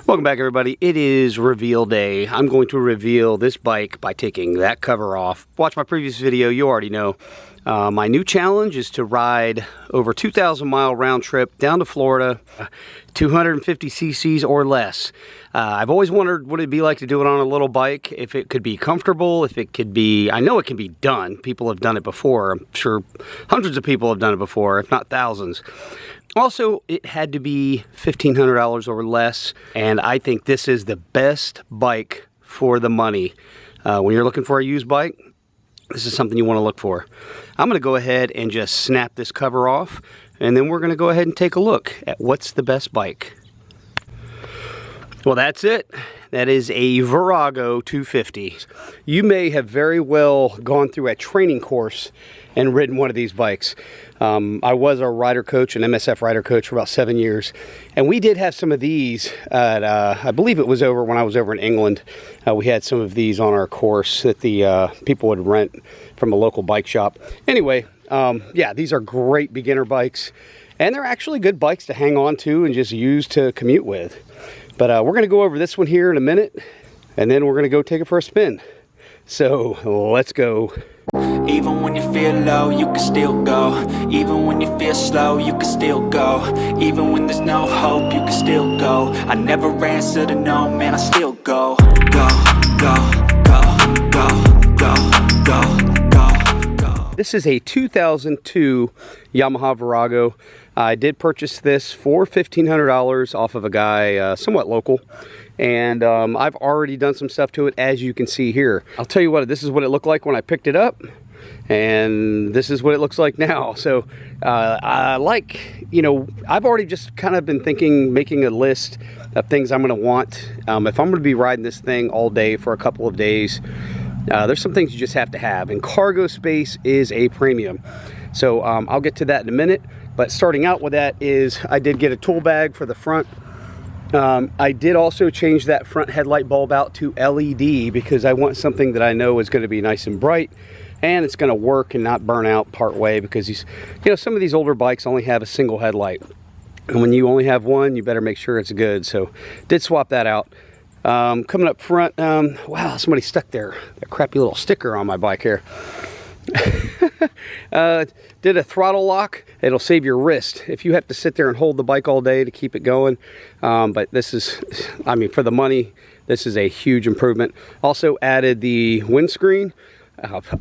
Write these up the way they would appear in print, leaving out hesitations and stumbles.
Welcome back, everybody. It is reveal day. I'm going to reveal this bike by taking that cover off. Watch my previous video, you already know. My new challenge is to ride over 2,000 mile round trip down to Florida, 250 cc's or less. I've always wondered what it'd be like to do it on a little bike, if it could be comfortable, if it could be, I know it can be done. People have done it before. I'm sure hundreds of people have done it before, if not thousands. Also, it had to be $1,500 or less, and I think this is the best bike for the money. When you're looking for a used bike, this is something you want to look for. I'm going to go ahead and just snap this cover off, and then we're going to go ahead and take a look at what's the best bike. Well, that's it. That is a Virago 250. You may have very well gone through a training course and ridden one of these bikes. I was a rider coach, an MSF rider coach for about 7 years. And we did have some of these at, I believe it was over when I was over in England. We had some of these on our course that the people would rent from a local bike shop. Anyway, yeah, these are great beginner bikes. And they're actually good bikes to hang on to and just use to commute with. But we're going to go over this one here in a minute, and then we're going to go take it for a spin. So let's go. Even when you feel low, you can still go. Even when you feel slow, you can still go. Even when there's no hope, you can still go. I never answer to no, man, I still go. Go, go, go, go, go, go, go, go. This is a 2002 Yamaha Virago. I did purchase this for $1,500 off of a guy somewhat local. And I've already done some stuff to it, as you can see here. I'll tell you what, this is what it looked like when I picked it up, and this is what it looks like now. So I like, you know, I've already just kind of been thinking, making a list of things I'm going to want. If I'm going to be riding this thing all day for a couple of days, there's some things you just have to have, and cargo space is a premium. So I'll get to that in a minute, but starting out with that is I did get a tool bag for the front. I did also change that front headlight bulb out to LED because I want something that I know is going to be nice and bright and it's going to work and not burn out part way, because these, you know, some of these older bikes only have a single headlight, and when you only have one, you better make sure it's good. So did swap that out. Coming up front, wow, somebody stuck that crappy little sticker on my bike here. Did a throttle lock. It'll save your wrist if you have to sit there and hold the bike all day to keep it going. But this is, I mean, for the money, this is a huge improvement. Also added the windscreen.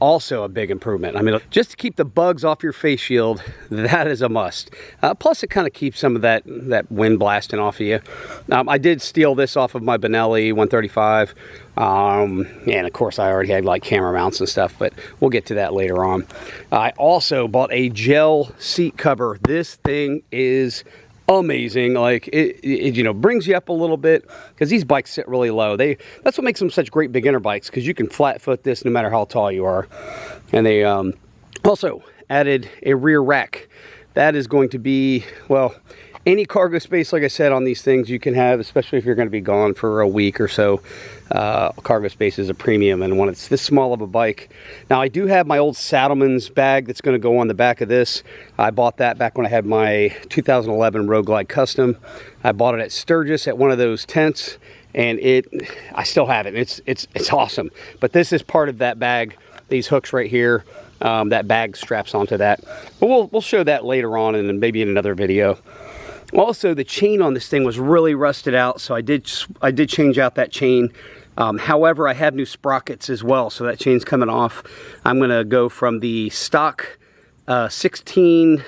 Also a big improvement. I mean, just to keep the bugs off your face shield, that is a must. Plus, it kind of keeps some of that wind blasting off of you. I did steal this off of my Benelli 135. And of course, I already had like camera mounts and stuff, but we'll get to that later on. I also bought a gel seat cover. This thing is amazing. Like it you know, brings you up a little bit, because these bikes sit really low. That's what makes them such great beginner bikes, because you can flat foot this no matter how tall you are. And they also added a rear rack. That is going to be, well, any cargo space, like I said, on these things you can have, especially if you're going to be gone for a week or so. Cargo space is a premium, and when it's this small of a bike. Now, I do have my old Saddleman's bag that's going to go on the back of this. I bought that back when I had my 2011 Road Glide Custom. I bought it at Sturgis at one of those tents, and I still have it. It's awesome. But this is part of that bag. These hooks right here, that bag straps onto that. But we'll show that later on, and then maybe in another video. Also, the chain on this thing was really rusted out, so I did change out that chain. However, I have new sprockets as well, so that chain's coming off. I'm going to go from the stock 16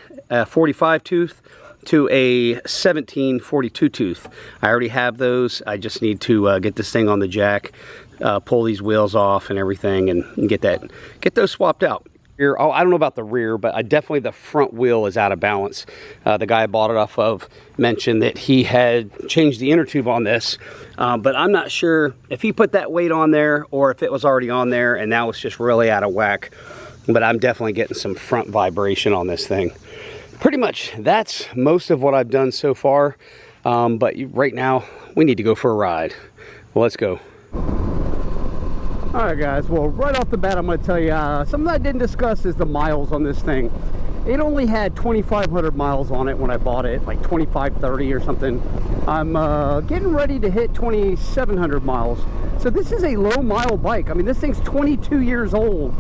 45 tooth to a 17 42 tooth. I already have those. I just need to get this thing on the jack, pull these wheels off and everything, and get those swapped out. Oh, I don't know about the rear, but definitely the front wheel is out of balance. The guy I bought it off of mentioned that he had changed the inner tube on this, but I'm not sure if he put that weight on there or if it was already on there and now it's just really out of whack. But I'm definitely getting some front vibration on this thing. Pretty much that's most of what I've done so far, but right now we need to go for a ride. Well, let's go. Alright guys, well right off the bat I'm going to tell you something I didn't discuss is the miles on this thing. it only had 2,500 miles on it when I bought it, like 2,530 or something. I'm getting ready to hit 2,700 miles. So this is a low mile bike. I mean, this thing's 22 years old.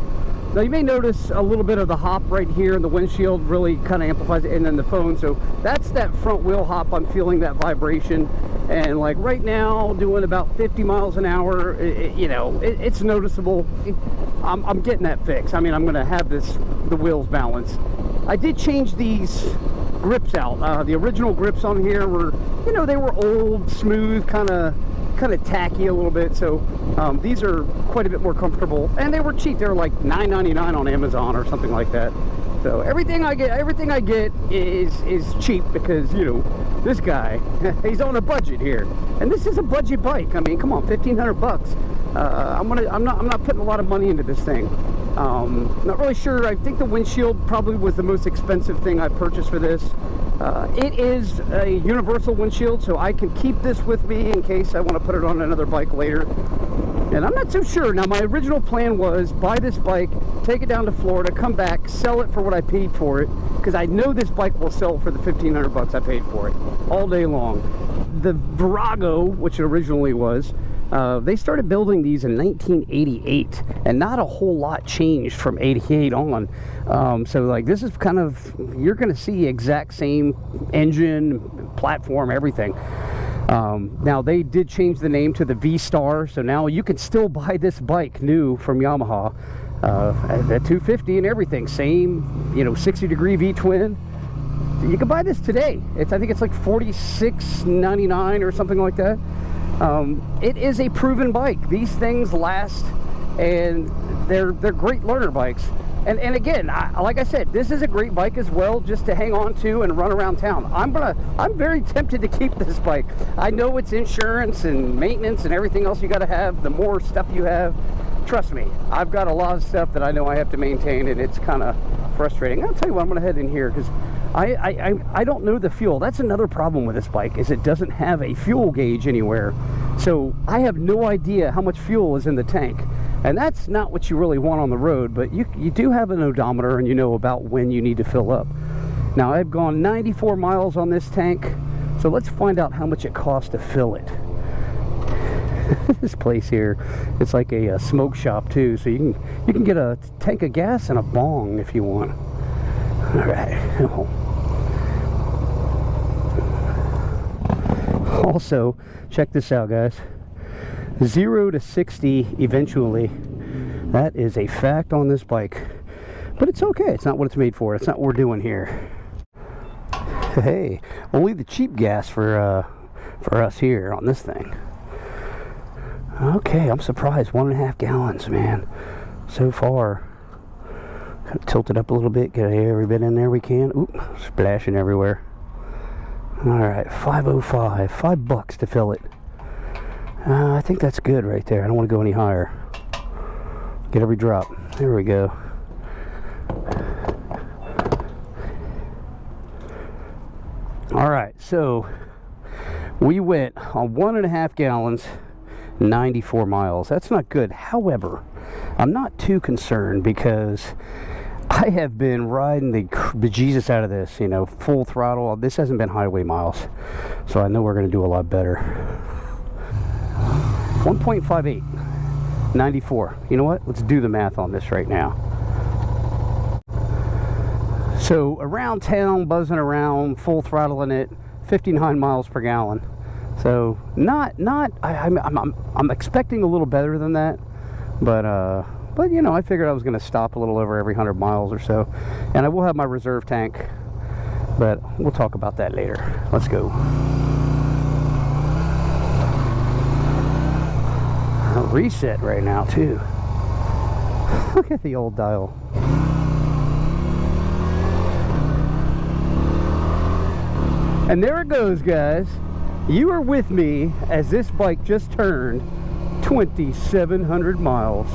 Now you may notice a little bit of the hop right here, and the windshield really kind of amplifies it, and then the phone. So that's that front wheel hop. I'm feeling that vibration, and like right now doing about 50 miles an hour, it's noticeable. I'm getting that fixed. I mean, I'm gonna have the wheels balanced. I did change these grips out. The original grips on here were, they were old, smooth, kind of tacky a little bit. So these are quite a bit more comfortable, and they were cheap. They were like $9.99 on Amazon or something like that. So everything I get is cheap, because this guy, he's on a budget here, and this is a budget bike. I mean, come on, 1,500 bucks. I'm not putting a lot of money into this thing. Not really sure. I think the windshield probably was the most expensive thing I purchased for this. It is a universal windshield, so I can keep this with me in case I want to put it on another bike later. And I'm not so sure. Now, my original plan was buy this bike, take it down to Florida, come back, sell it for what I paid for it, because I know this bike will sell for the 1,500 bucks I paid for it all day long. The Virago, which it originally was, they started building these in 1988, and not a whole lot changed from 88 on. So like, this is kind of, you're going to see exact same engine, platform, everything. Now they did change the name to the V-Star, so now you can still buy this bike new from Yamaha at 250 and everything, same 60-degree V-twin. You can buy this today. I think it's like $46.99 or something like that. It is a proven bike. These things last, and they're great learner bikes. And again, like I said, this is a great bike as well, just to hang on to and run around town. I'm very tempted to keep this bike. I know it's insurance and maintenance and everything else you got to have. The more stuff you have, trust me, I've got a lot of stuff that I know I have to maintain, and it's kind of frustrating. I'll tell you what, I'm going to head in here because I don't know the fuel. That's another problem with this bike, is it doesn't have a fuel gauge anywhere. So I have no idea how much fuel is in the tank. And that's not what you really want on the road, but you do have an odometer, and you know about when you need to fill up. Now, I've gone 94 miles on this tank, so let's find out how much it costs to fill it. This place here, it's like a smoke shop too, so you can get a tank of gas and a bong if you want. All right. Also, check this out, guys. 0 to 60 eventually. That is a fact on this bike, but it's okay. It's not what it's made for. It's not what we're doing here. Hey, only the cheap gas for us here on this thing. Okay, I'm surprised. 1.5 gallons, man, so far. Kind of tilt it up a little bit, get every bit in there we can. Oop, splashing everywhere. All right, 505, $5 to fill it. I think that's good right there. I don't want to go any higher. Get every drop. There we go. All right, so we went on 1.5 gallons, 94 miles. That's not good. However, I'm not too concerned, because I have been riding the bejesus out of this, full throttle. This hasn't been highway miles, so I know we're going to do a lot better. 1.58, 94. You know what? Let's do the math on this right now. So around town, buzzing around, full throttling it, 59 miles per gallon. So I'm expecting a little better than that, but I figured I was going to stop a little over every 100 miles or so, and I will have my reserve tank, but we'll talk about that later. Let's go. Reset right now too. Look at the old dial. And there it goes, guys. You are with me as this bike just turned 2,700 miles.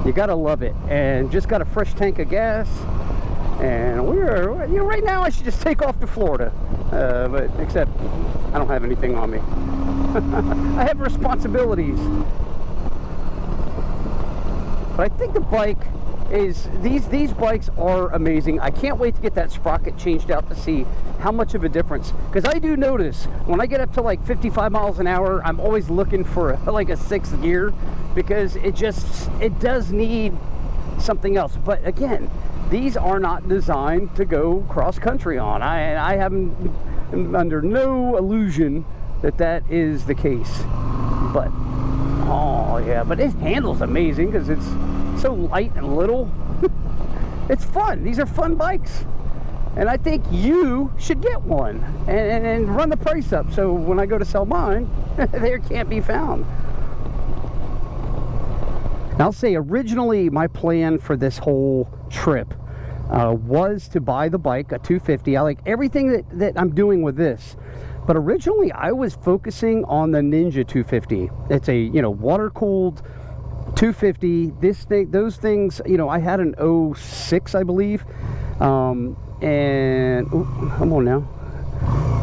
You gotta love it. And just got a fresh tank of gas, and we're, right now I should just take off to Florida, but except I don't have anything on me. I have responsibilities. But I think the bike is these bikes are amazing. I can't wait to get that sprocket changed out to see how much of a difference, because I do notice when I get up to like 55 miles an hour, I'm always looking for like a sixth gear, because it does need something else. But again, these are not designed to go cross country on. I am under no illusion that is the case. But oh yeah, but it handles amazing because it's so light and little. It's fun. These are fun bikes, and I think you should get one and run the price up, so when I go to sell mine, they can't be found. I'll say originally my plan for this whole trip was to buy the bike, a 250. I like everything that I'm doing with this, but originally I was focusing on the Ninja 250. It's a, you know, water-cooled 250. Those things, you know, I had an 06, I believe, and ooh, come on now,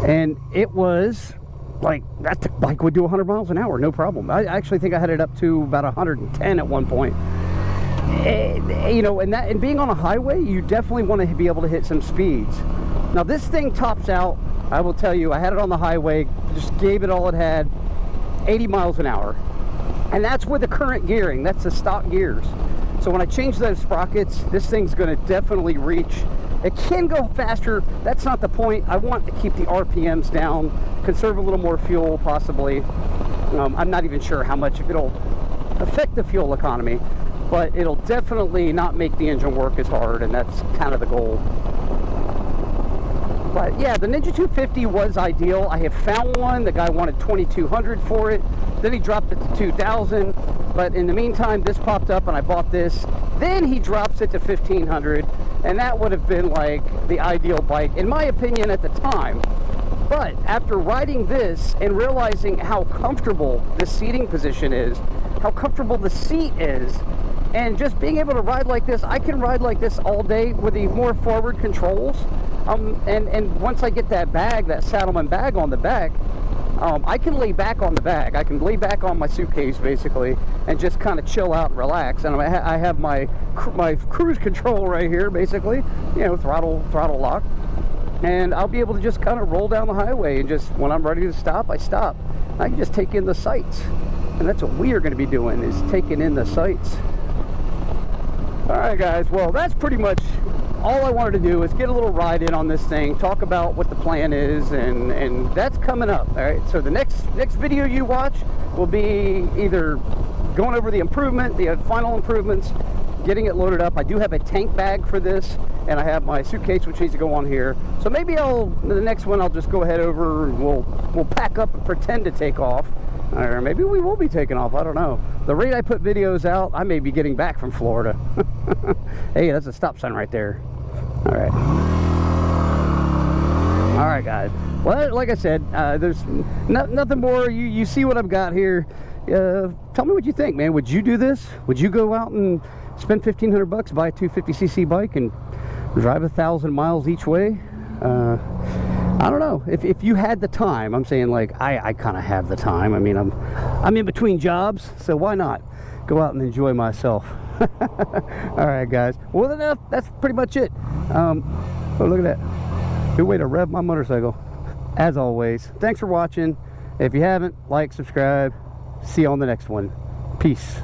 and it was like that bike would do 100 miles an hour, no problem. I actually think I had it up to about 110 at one point. You know, and being on a highway, you definitely want to be able to hit some speeds. Now this thing tops out, I will tell you, I had it on the highway, just gave it all it had, 80 miles an hour. And that's with the current gearing, that's the stock gears. So when I change those sprockets, this thing's going to definitely reach. It can go faster, that's not the point. I want to keep the RPMs down, conserve a little more fuel possibly. I'm not even sure how much it'll affect the fuel economy, but it'll definitely not make the engine work as hard, and that's kind of the goal. But yeah, the Ninja 250 was ideal. I have found one. The guy wanted $2,200 for it. Then he dropped it to $2,000. But in the meantime, this popped up and I bought this. Then he drops it to $1,500, and that would have been like the ideal bike, in my opinion, at the time. But after riding this and realizing how comfortable the seating position is, how comfortable the seat is, and just being able to ride like this, I can ride like this all day with the more forward controls. And once I get that bag, that Saddlemen bag on the back, I can lay back on the bag. I can lay back on my suitcase basically and just kind of chill out and relax. And I have my cruise control right here, basically, you know, throttle lock, and I'll be able to just kind of roll down the highway, and just when I'm ready to stop, I stop. I can just take in the sights, and that's what we are going to be doing, is taking in the sights. All right, guys. Well, that's pretty much all I wanted to do, is get a little ride in on this thing, talk about what the plan is, and that's coming up. All right, so the next video you watch will be either going over the improvement, the final improvements, getting it loaded up. I do have a tank bag for this, and I have my suitcase which needs to go on here. So maybe the next one I'll just go ahead over and we'll pack up and pretend to take off. Or maybe we will be taking off, I don't know. The rate I put videos out, I may be getting back from Florida. Hey, that's a stop sign right there. All right. All right, guys. Well, like I said, there's nothing more. You see what I've got here. Tell me what you think, man. Would you do this? Would you go out and spend $1,500, buy a 250cc bike and drive 1,000 miles each way? I don't know, if you had the time. I'm saying, like, I kind of have the time. I mean, I'm in between jobs, so why not go out and enjoy myself? All right, guys. Well, that's pretty much it. Oh, look at that. Good way to rev my motorcycle. As always, thanks for watching. If you haven't, like, subscribe. See you on the next one. Peace.